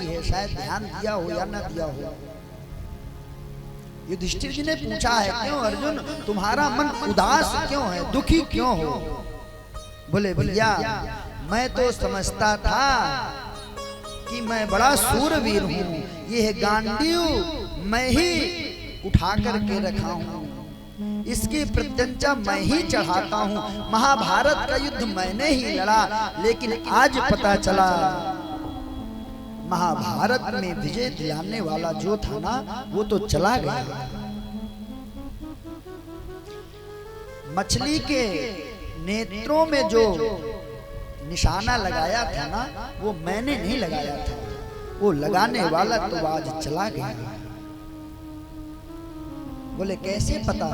की है, शायद ध्यान दिया हो या न दिया हो। युधिष्ठिर जी ने पूछा है, क्यों अर्जुन तुम्हारा मन उदास क्यों है, दुखी क्यों हो? बोले भैया मैं तो समझता था कि मैं बड़ा सूरवीर हूँ, ये है गांडीव मैं ही उठा करके रखा हूँ, इसकी प्रत्यंचा मैं ही चढ़ाता हूँ, महाभारत का युद्ध मैंने ही लड़ा, लेकिन आज पता चला महाभारत में विजय दिलाने वाला जो था ना वो तो चला गया। मछली के नेत्रों में जो निशाना लगाया था ना वो मैंने नहीं लगाया था, वो लगाने वाला तो आज चला गया। बोले कैसे पता?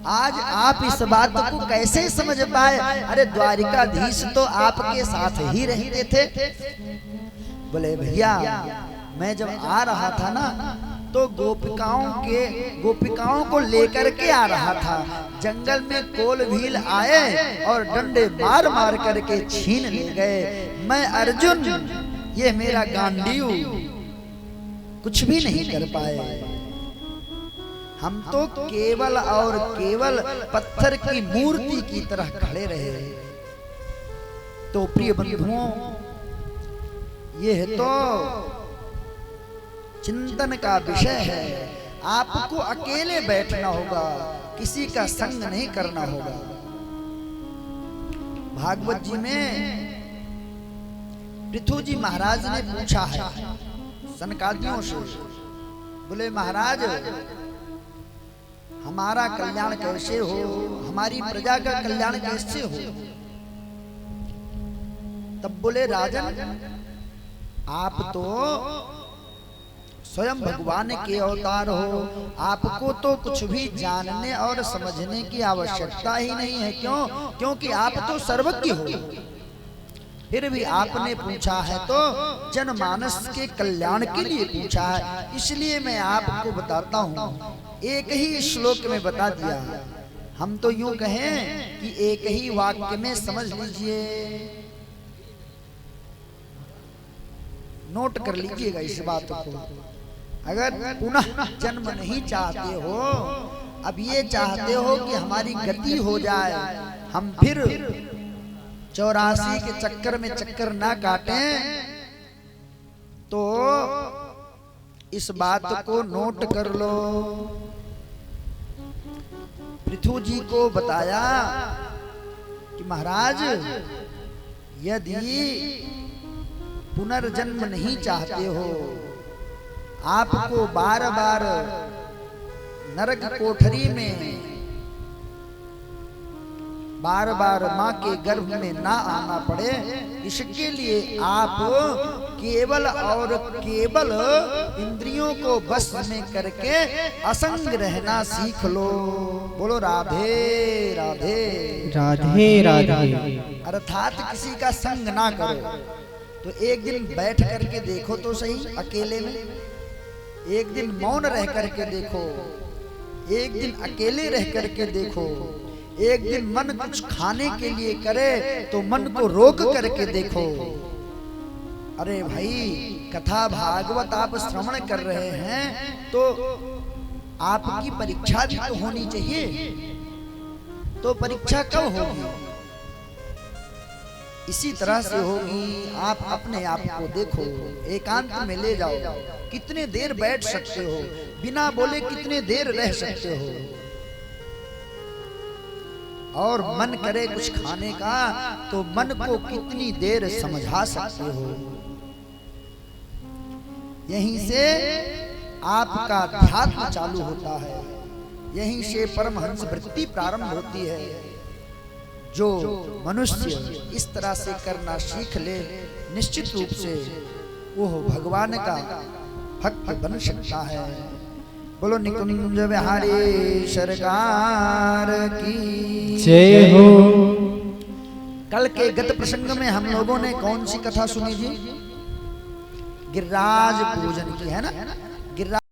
आज आप इस बात को कैसे समझ पाए? अरे द्वारिकाधीश तो आपके साथ ही रहते थे। बोले भैया मैं जब आ रहा था ना तो गोपिकाओं को लेकर के आ रहा था, जंगल में कोल भील आए और डंडे मार मार करके छीन ले गए। मैं अर्जुन ये मेरा गांडीव कुछ भी नहीं कर पाए, हम तो केवल और केवल पत्थर की मूर्ति की तरह खड़े रहे। तो प्रिय बंधुओं ये है तो चिंतन का विषय है। आपको अकेले बैठना होगा, किसी का संग नहीं करना होगा। भागवत जी में पृथु जी महाराज ने पूछा है सनकादियों से, बोले महाराज हमारा कल्याण कैसे हो, हमारी प्रजा का कल्याण कैसे हो? तब बोले राजन आप तो स्वयं भगवान के अवतार हो, आपको तो कुछ भी जानने और समझने की आवश्यकता ही नहीं है। क्यों? क्योंकि आप तो सर्वज्ञ हो। फिर भी आपने पूछा है तो जनमानस के कल्याण के लिए पूछा है, इसलिए मैं आपको बताता हूँ। एक ही श्लोक में बता दिया। हम तो यूं कहें कि एक ही वाक्य में समझ लीजिए, नोट कर लीजिएगा इस बात को। अगर पुनः जन्म नहीं चाहते हो, अब ये चाहते हो कि हमारी गति हो जाए, हम फिर 84 के चक्कर में चक्कर ना काटें, तो इस बात को नोट कर लो। पृथु जी को बताया कि महाराज यदि पुनर्जन्म नहीं चाहते हो, आपको बार बार नरक कोठरी में बार बार माँ के गर्भ में ना आना पड़े, इसके लिए आप केवल और केवल इंद्रियों को बस में करके असंग रहना सीख लो। बोलो राधे राधे राधे राधे। अर्थात किसी का संग ना करो। तो एक दिन बैठ करके देखो तो सही अकेले में, एक दिन मौन रह करके देखो, एक दिन अकेले रह करके देखो, एक दिन मन कुछ खाने के लिए करे तो मन को रोक करके देखो। अरे भाई कथा भागवत आप श्रवण कर रहे हैं तो आपकी परीक्षा भी तो होनी चाहिए। तो परीक्षा कब होगी? इसी तरह से होगी। आप अपने आप को देखो, एकांत में ले जाओ, कितने देर बैठ सकते हो, बिना बोले कितने देर रह सकते हो, और मन करे कुछ खाने का तो मन को कितनी देर समझा सकते हो। यहीं से आपका ध्यान चालू होता है, यहीं से परमहंस वृत्ति प्रारंभ होती है। जो मनुष्य इस तरह से करना सीख ले, निश्चित रूप से वो भगवान का भक्त बन सकता है। बोलो निकुंज बिहारी सरकार की जय हो। कल के गत प्रसंग में हम लोगों ने कौन सी कथा सुनी जी? गिरिराज पूजन की, है ना? गिरिराज